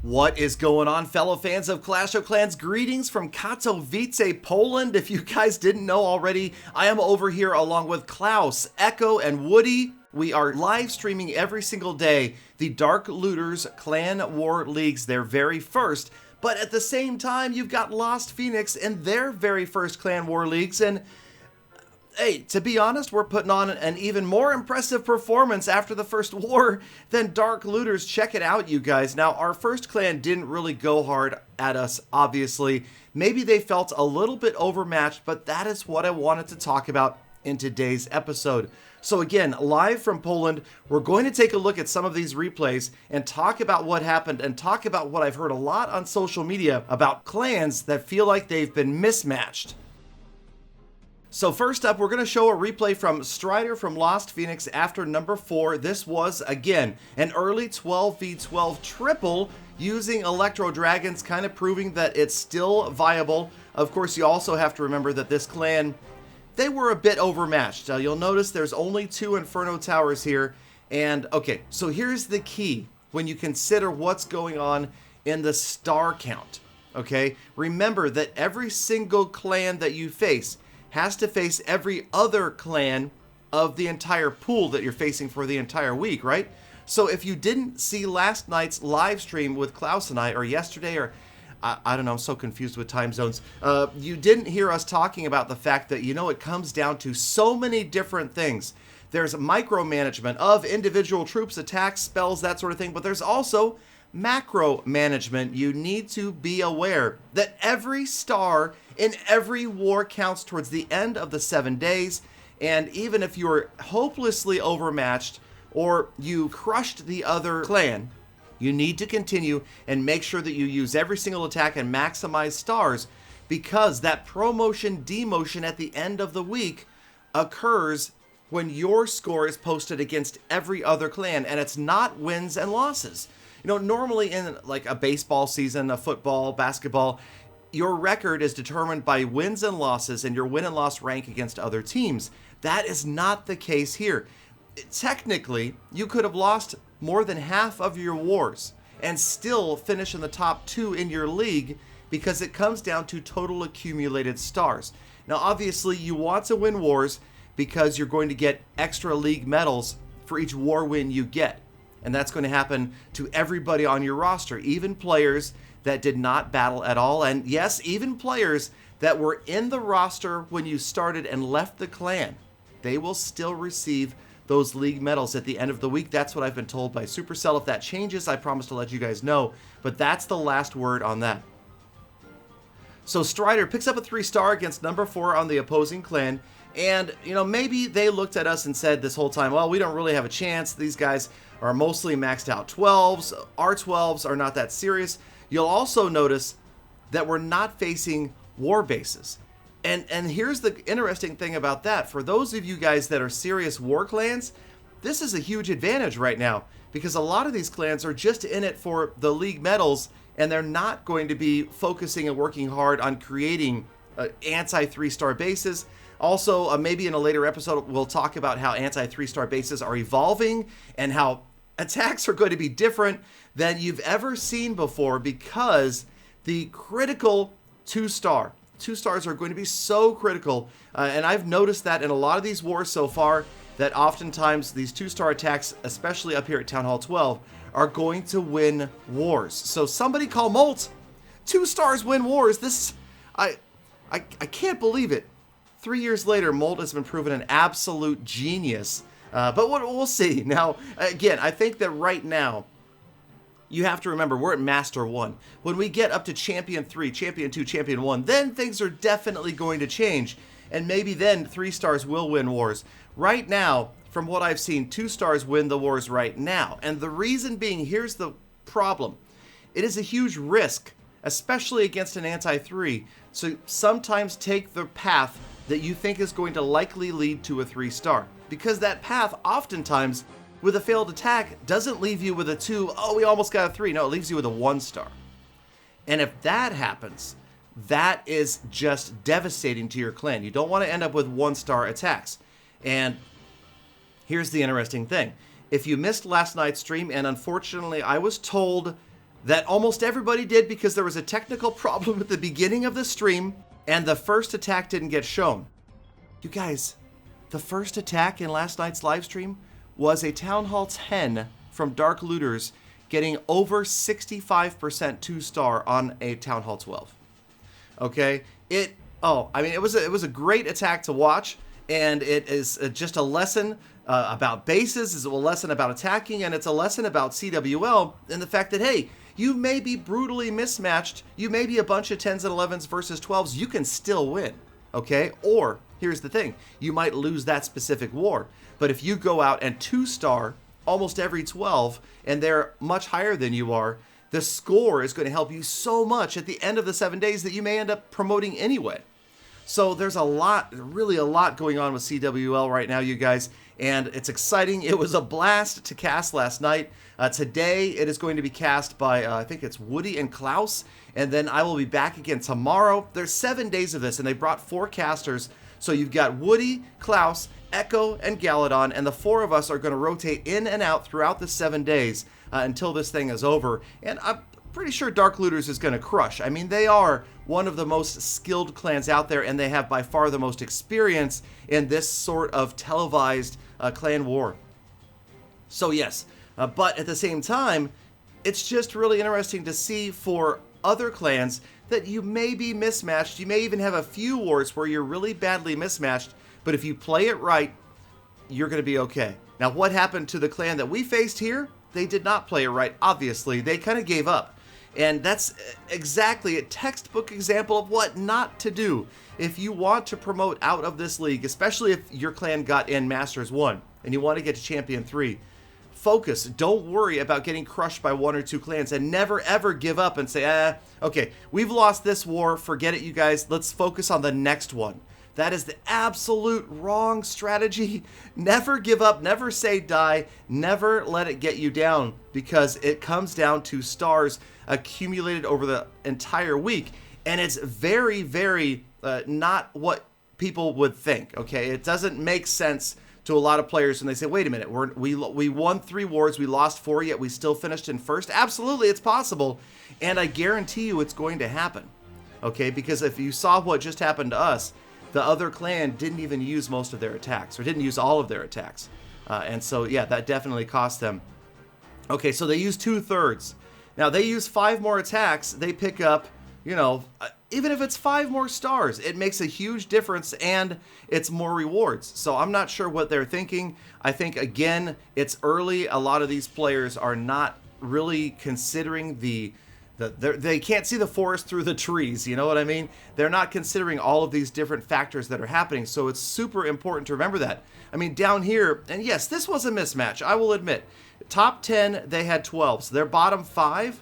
What is going on, fellow fans of Clash of Clans? Greetings from Katowice, Poland. If you guys didn't know already, I am over here along with Klaus, Echo, and Woody. We are live streaming every single day the Dark Looters Clan War Leagues, their very first. But at the same time, you've got Lost Phoenix in their very first Clan War Leagues. And hey, to be honest, we're putting on an even more impressive performance after the first war than Dark Looters. Check it out, you guys. Now, our first clan didn't really go hard at us, obviously. Maybe they felt a little bit overmatched, but that is what I wanted to talk about in today's episode. So again, live from Poland, we're going to take a look at some of these replays and talk about what happened and talk about what I've heard a lot on social media about clans that feel like they've been mismatched. So first up, we're going to show a replay from Strider from Lost Phoenix after number 4. This was, again, an early 12v12 triple using Electro Dragons, kind of proving that it's still viable. Of course, you also have to remember that this clan, they were a bit overmatched. You'll notice there's only 2 Inferno Towers here. And, okay, so here's the key when you consider what's going on in the star count, okay? Remember that every single clan that you face has to face every other clan of the entire pool that you're facing for the entire week, right? So if you didn't see last night's live stream with Klaus and I, or yesterday, or I don't know, I'm so confused with time zones. You didn't hear us talking about the fact that, you know, it comes down to so many different things. There's micromanagement of individual troops, attacks, spells, that sort of thing, but there's also macro management. You need to be aware that every star in every war counts towards the end of the 7 days, and even if you're hopelessly overmatched or you crushed the other clan, you need to continue and make sure that you use every single attack and maximize stars, because that promotion demotion at the end of the week occurs when your score is posted against every other clan, and it's not wins and losses. You know, normally in like a baseball season, a football, basketball, your record is determined by wins and losses and your win and loss rank against other teams. That is not the case here. Technically, you could have lost more than half of your wars and still finish in the top 2 in your league, because it comes down to total accumulated stars. Now, obviously, you want to win wars because you're going to get extra league medals for each war win you get. And that's going to happen to everybody on your roster, even players that did not battle at all. And yes, even players that were in the roster when you started and left the clan, they will still receive those league medals at the end of the week. That's what I've been told by Supercell. If that changes, I promise to let you guys know. But that's the last word on that. So Strider picks up a 3-star against number 4 on the opposing clan. And, you know, maybe they looked at us and said this whole time, well, we don't really have a chance. These guys are mostly maxed out 12s. Our 12s are not that serious. You'll also notice that we're not facing war bases. And here's the interesting thing about that. For those of you guys that are serious war clans, this is a huge advantage right now, because a lot of these clans are just in it for the league medals, and they're not going to be focusing and working hard on creating anti-3-star bases. Also, maybe in a later episode, we'll talk about how anti-3-star bases are evolving and how attacks are going to be different than you've ever seen before, because the critical 2-star. 2 stars are going to be so critical, and I've noticed that in a lot of these wars so far, that oftentimes these 2-star attacks, especially up here at Town Hall 12, are going to win wars. So somebody call Molt. 2 stars win wars. This, I can't believe it. 3 years later, Molt has been proven an absolute genius. But we'll see. Now, again, I think that right now, you have to remember, we're at Master 1. When we get up to Champion 3, Champion 2, Champion 1, then things are definitely going to change. And maybe then 3 stars will win wars. Right now, from what I've seen, 2 stars win the wars right now. And the reason being, here's the problem. It is a huge risk, especially against an anti-3. So sometimes take the path that you think is going to likely lead to a 3-star. Because that path, oftentimes, with a failed attack, doesn't leave you with a 2, oh, we almost got a 3. No, it leaves you with a 1-star. And if that happens, that is just devastating to your clan. You don't want to end up with 1-star attacks. And here's the interesting thing. If you missed last night's stream, and unfortunately I was told that almost everybody did because there was a technical problem at the beginning of the stream and the first attack didn't get shown. You guys, the first attack in last night's live stream was a Town Hall 10 from Dark Looters getting over 65% 2-star on a Town Hall 12. Okay, it was a great attack to watch, and it is just a lesson about bases, it's a lesson about attacking, and it's a lesson about CWL and the fact that, hey, you may be brutally mismatched, you may be a bunch of 10s and 11s versus 12s, you can still win, okay? Or, here's the thing, you might lose that specific war, but if you go out and 2-star almost every 12, and they're much higher than you are, the score is going to help you so much at the end of the 7 days that you may end up promoting anyway. So there's a lot, really a lot going on with CWL right now, you guys, and it's exciting. It was a blast to cast last night. Today it is going to be cast by, I think it's Woody and Klaus, and then I will be back again tomorrow. There's 7 days of this, and they brought 4 casters. So you've got Woody, Klaus, Echo, and Galadon, and the 4 of us are going to rotate in and out throughout the 7 days until this thing is over. And I'm pretty sure Dark Looters is going to crush. I mean, they are one of the most skilled clans out there, and they have by far the most experience in this sort of televised clan war. So yes, but at the same time, it's just really interesting to see for other clans that you may be mismatched. You may even have a few wars where you're really badly mismatched, but if you play it right, you're going to be okay. Now, what happened to the clan that we faced here? They did not play it right, obviously. They kind of gave up. And that's exactly a textbook example of what not to do if you want to promote out of this league, especially if your clan got in Masters 1 and you want to get to Champion 3. Focus. Don't worry about getting crushed by 1 or 2 clans, and never ever give up and say, okay, we've lost this war, forget it, you guys, let's focus on the next one. That is the absolute wrong strategy. Never give up, never say die, never let it get you down, because it comes down to stars accumulated over the entire week, and it's very, very not what people would think, okay? It doesn't make sense to a lot of players when they say, wait a minute, we won 3 wars, we lost 4, yet we still finished in first. Absolutely, it's possible, and I guarantee you it's going to happen, okay? Because if you saw what just happened to us, the other clan didn't even use most of their attacks, or didn't use all of their attacks. And so, yeah, that definitely cost them. Okay, so they use 2/3. Now, they use 5 more attacks, they pick up, you know, even if it's 5 more stars, it makes a huge difference, and it's more rewards. So I'm not sure what they're thinking. I think, again, it's early. A lot of these players are not really considering they can't see the forest through the trees, you know what I mean? They're not considering all of these different factors that are happening, so it's super important to remember that. I mean, down here, and yes, this was a mismatch, I will admit. Top 10, they had 12, so their bottom 5,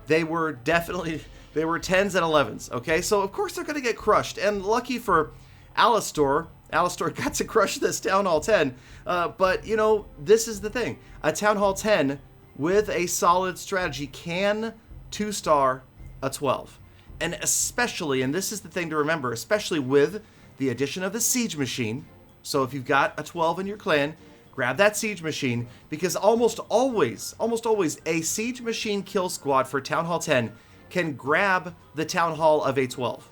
they were 10s and 11s, okay? So, of course, they're going to get crushed, and lucky for Alistor got to crush this Town Hall 10, but, you know, this is the thing. A Town Hall 10 with a solid strategy can 2-star a 12. And especially, and this is the thing to remember, especially with the addition of the Siege Machine. So if you've got a 12 in your clan, grab that Siege Machine, because almost always, a Siege Machine kill squad for Town Hall 10 can grab the Town Hall of a 12.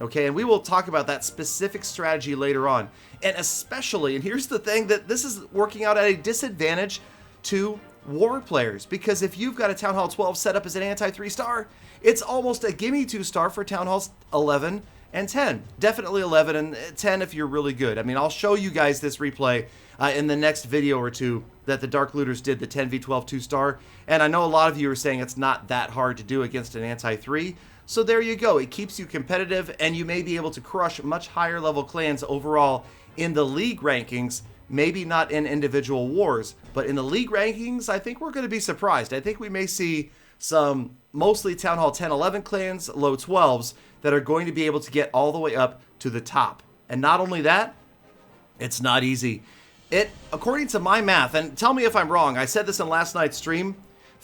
Okay, and we will talk about that specific strategy later on. And especially, and here's the thing, that this is working out at a disadvantage to war players, because if you've got a Town Hall 12 set up as an anti-3-star, it's almost a gimme 2-star for Town Halls 11 and 10. Definitely 11 and 10 if you're really good. I mean, I'll show you guys this replay in the next video or two that the Dark Looters did, the 10v12 2-star, and I know a lot of you are saying it's not that hard to do against an anti-3, so there you go. It keeps you competitive, and you may be able to crush much higher level clans overall in the league rankings. Maybe not in individual wars, but in the league rankings, I think we're going to be surprised. I think we may see some mostly Town Hall 10-11 clans, low 12s, that are going to be able to get all the way up to the top. And not only that, it's not easy. According to my math, and tell me if I'm wrong, I said this in last night's stream,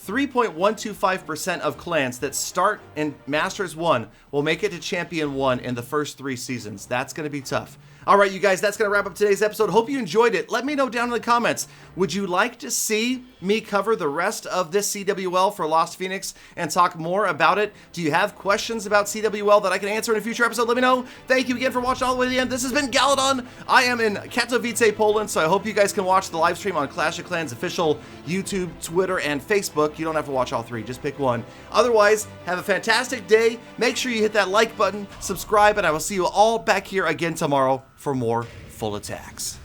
3.125% of clans that start in Masters 1 will make it to Champion 1 in the first 3 seasons. That's going to be tough. All right, you guys, that's going to wrap up today's episode. Hope you enjoyed it. Let me know down in the comments. Would you like to see me cover the rest of this CWL for Lost Phoenix and talk more about it? Do you have questions about CWL that I can answer in a future episode? Let me know. Thank you again for watching all the way to the end. This has been Galadon. I am in Katowice, Poland, so I hope you guys can watch the live stream on Clash of Clans official YouTube, Twitter, and Facebook. You don't have to watch all three. Just pick one. Otherwise, have a fantastic day. Make sure you hit that like button, subscribe, and I will see you all back here again tomorrow for more Full Attacks.